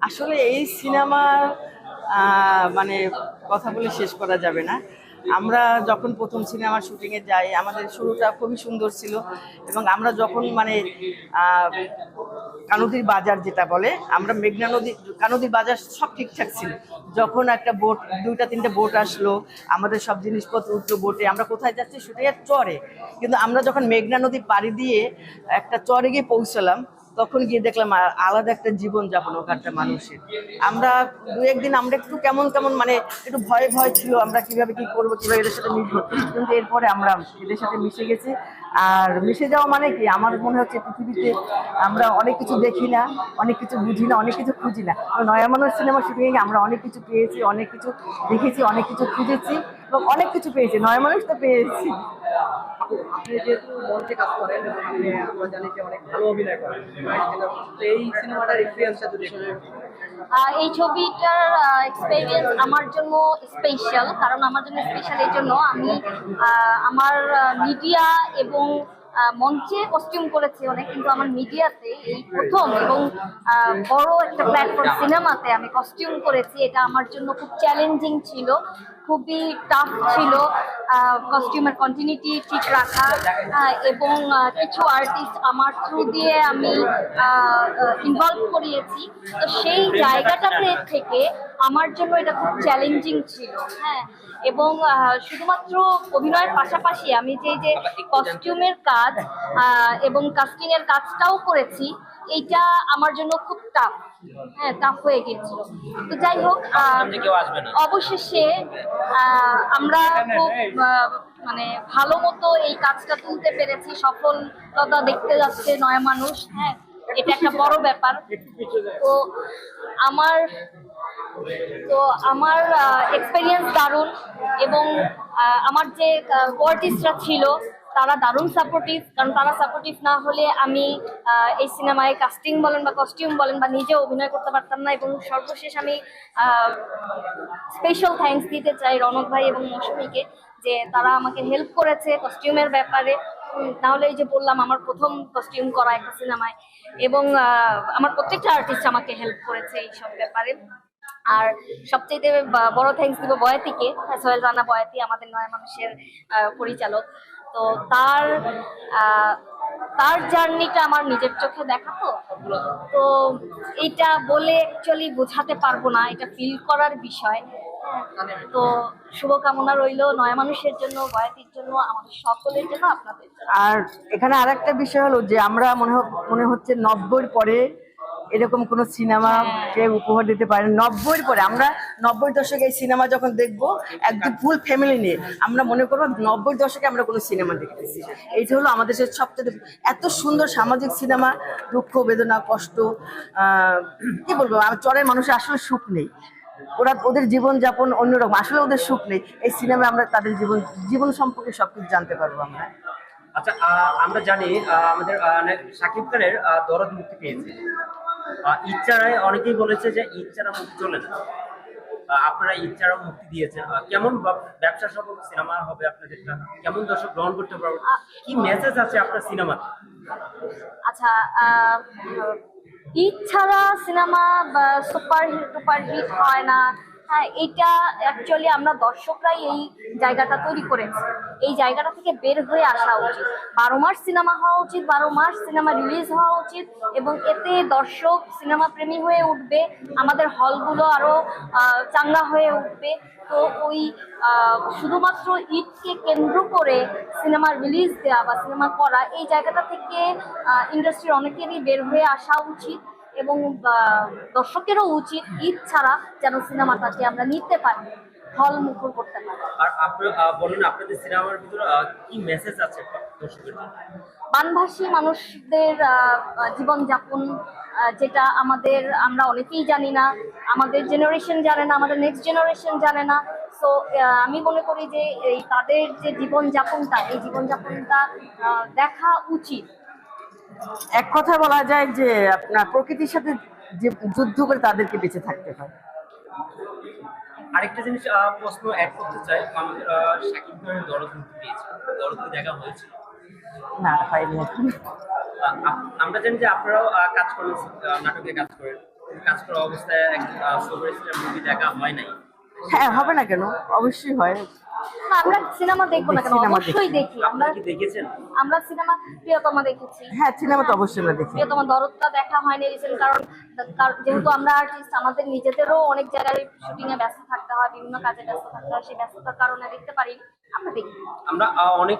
আসলে এই সিনেমার মানে কথা বলে শেষ করা যাবে না। আমরা যখন প্রথম সিনেমার শুটিংয়ে যাই, আমাদের শুরুটা খুবই সুন্দর ছিল। এবং আমরা যখন মানে আহ, কানদীর বাজার যেটা বলে, আমরা মেঘনা নদী, কানদীর বাজার সব ঠিকঠাক ছিল। যখন একটা বোট, দুইটা তিনটা বোট আসলো, আমাদের সব জিনিসপত্র উঠলো বোটে, আমরা কোথায় যাচ্ছি শুটিংয়ের চরে। কিন্তু আমরা যখন মেঘনা নদী পাড়ি দিয়ে একটা চরে গিয়ে পৌঁছালাম, তখন গিয়ে দেখলাম আলাদা একটা জীবন যাপন ওখানটা মানুষের। আমরা দু একদিন আমরা একটু কেমন কেমন মানে একটু ভয় ভয় ছিল, আমরা কিভাবে কি করবো, কিভাবে এদের সাথে মিশবো। কিন্তু এরপরে আমরা এদের সাথে মিশে গেছি। আর মিশে যাওয়া মানে কি, আমার মনে হচ্ছে পৃথিবীতে আমরা অনেক কিছু দেখি না, অনেক কিছু বুঝি না, অনেক কিছু খুঁজি না। নয়া মানুষ সিনেমা শুটিংয়ে আমরা অনেক কিছু পেয়েছি, অনেক কিছু দেখেছি, অনেক কিছু খুঁজেছি এবং অনেক কিছু পেয়েছি। নয়া মানুষ তো পেয়েছি। আপনি যেহেতু মঞ্চে কাজ করেন এবং আমরা জানি যে অনেক ভালো অভিনয় করেন, তো এই সিনেমাটার এক্সপিরিয়েন্সটা যদি এই ছবিটার এক্সপেরিয়েন্স আমার জন্য স্পেশাল। কারণ আমার জন্য স্পেশাল এই জন্য আমি আমার মিডিয়া এবং মঞ্চে কস্টিউম করেছি অনেক, কিন্তু আমার মিডিয়াতে এই প্রথম এবং বড় একটা প্ল্যাটফর্ম সিনেমাতে আমি কস্টিউম করেছি। এটা আমার জন্য খুব চ্যালেঞ্জিং ছিল, খুবই টাফ ছিল কস্টিউমের কন্টিনিউটি ঠিক রাখা। এবং কিছু আর্টিস্ট আমার থ্রু দিয়ে আমি ইনভলভ করিয়েছি। তো সেই জায়গাটাতে থেকে আমার জন্য এটা খুব চ্যালেঞ্জিং ছিল। হ্যাঁ, এবং শুধুমাত্র অভিনয়ের পাশাপাশি আমি যে কস্টিউমের কাজ এবং কাস্টিং এর কাজটাও করেছি, এইটা আমার জন্য খুব টাফ। হ্যাঁ, টাফ হয়ে গিয়েছিল। তো যাই হোক, অবশেষে আমরা খুব মানে ভালো মতো এই কাজটা তুলতে পেরেছি। সফলতা দেখতে যাচ্ছে নয়া মানুষ। হ্যাঁ, এটা একটা বড় ব্যাপার। তো আমার তো আমার এক্সপেরিয়েন্স দারুণ। এবং আমার যে কোয়ার্টিস্টরা ছিল তারা দারুণ সাপোর্টিভ। কারণ তারা সাপোর্টিভ না হলে আমি এই সিনেমায় কাস্টিং বলেন বা কস্টিউম বলেন বা নিজে অভিনয় করতে পারতাম না। এবং সর্বশেষ আমি স্পেশাল থ্যাঙ্কস দিতে চাই রনক ভাই এবং মৌসুমীকে, যে তারা আমাকে হেল্প করেছে কস্টিউমের ব্যাপারে। নাহলে এই যে বললাম, আমার প্রথম কস্টিউম করা একটা সিনেমায়। এবং আমার প্রত্যেকটা আর্টিস্ট আমাকে হেল্প করেছে এইসব ব্যাপারে। আর সবচেয়ে বড় থ্যাঙ্কস দিব বয়াতিকে, সোহেল রানা বয়াতি, আমাদের নয়া মানুষের পরিচালক। তো তার জার্নিটা আমার নিজের চোখে দেখা। তো এটা বলে অ্যাকচুয়ালি বোঝাতে পারবো না, এটা ফিল করার বিষয়। তো শুভকামনা রইল নয়া মানুষের জন্য, বয়াতির জন্য, আমাদের সকলের জন্য, আপনাদের জন্য। আর এখানে আরেকটা বিষয় হলো যে আমরা মনে হচ্ছে 90-র পরে এরকম কোন সিনেমা কেউ উপহার দিতে পারে। 90-র পরে আমরা 90-র দশকে এই সিনেমা যখন দেখবো একদম ফুল ফ্যামিলি নিয়ে, আমরা মনে করবো 90-র দশকে আমরা কোনো সিনেমা দেখতেছি। এইটা হলো আমাদের সবচেয়ে এত সুন্দর সামাজিক সিনেমা। দুঃখ, বেদনা, কষ্ট, কি বলবো, চরের মানুষের আসলে সুখ নেই, ওদের জীবন যাপন অন্যরকম, আসলে ওদের সুখ নেই। এই সিনেমায় আমরা তাদের জীবন সম্পর্কে সবকিছু জানতে পারবো আমরা। আচ্ছা, আমরা জানি আমাদের শাকিব খানের দরদ মুক্তি পেয়েছে। ইচ্ছারায় অনেকেই বলেছে যে ইচ্ছারা মুক্তি চলে না, আপনারা ইচ্ছারা মুক্তি দিয়েছেন। কেমন ব্যবসা সফল সিনেমা হবে আপনাদেরটা, কেমন দর্শক গ্রহণ করতে পারবে, কি মেসেজ আছে আপনার সিনেমাতে? আচ্ছা, ঈদ ছাড়া সিনেমা সুপার হিট হয় না। হ্যাঁ, এটা অ্যাকচুয়ালি আমরা দর্শকরাই এই জায়গাটা তৈরি করেছি। এই জায়গাটা থেকে বের হয়ে আসা উচিত। 12 মাস সিনেমা হওয়া উচিত, 12 মাস সিনেমা রিলিজ হওয়া উচিত। এবং এতে দর্শক সিনেমা প্রেমী হয়ে উঠবে, আমাদের হলগুলো আরো চাঙ্গা হয়ে উঠবে। তো ওই শুধুমাত্র ঈদকে কেন্দ্র করে সিনেমা রিলিজ দেওয়া বা সিনেমা করা, এই জায়গাটা থেকে ইন্ডাস্ট্রির অনেকেরই বের হয়ে আসা উচিত। এবং দর্শকেরও উচিত ঈদ ছাড়া যেন সিনেমাটাকে আমরা নিতে পারি, হল মুখর করতে পারি। আর আপনারা বলেন আপনাদের সিনেমার ভিতরে কি মেসেজ আছে দর্শকের জন্য? বানভাসী মানুষদের জীবনযাপন, যেটা আমরা অনেকেই জানি না, আমাদের জেনারেশন জানে না, আমাদের নেক্সট জেনারেশন জানে না। সো আমি মনে করি যে তাদের যে জীবনযাপনটা, এই জীবনযাপনটা দেখা উচিত। এক কথা বলা যায় যে আপনার প্রকৃতির সাথে যে যুদ্ধ করে তাদেরকে বেঁচে থাকতে হয়। আরেকটা জিনিস প্রশ্ন অ্যাড করতে চাই, আমাদের শাকিব খানের দরদ মুক্তি পেয়েছে, দরদ দেখা হয়েছিল না, হয়নি এখন। আমরা জানি যে আপনারাও কাজ করেন, নাটকে কাজ করেন। কাজ করা অবস্থায় সুপারস্টার মুভি দেখা হয় নাই? হ্যাঁ, হবে না কেন, অবশ্যই হয়। না, আমরা সিনেমা দেখবো না কেন, সিনেমা অবশ্যই দেখি। আমরা আপনারা কি দেখেছেন? আমরা সিনেমা প্রিয়তমা দেখেছি। হ্যাঁ, সিনেমা তো অবশ্যই আমরা দেখি। প্রিয়তমা দরদটা দেখা হয়নি রিসেন্ট, কারণ যেহেতু আমরা আর্টিস্ট, আমাদের নিজেদেরও অনেক জায়গায় শুটিং এ ব্যস্ত থাকতে হয়, বিভিন্ন কাজে ব্যস্ত থাকতে হয়, সেই ব্যস্ততার কারণে দেখতে পারিনি। আমরা দেখি। আমরা অনেক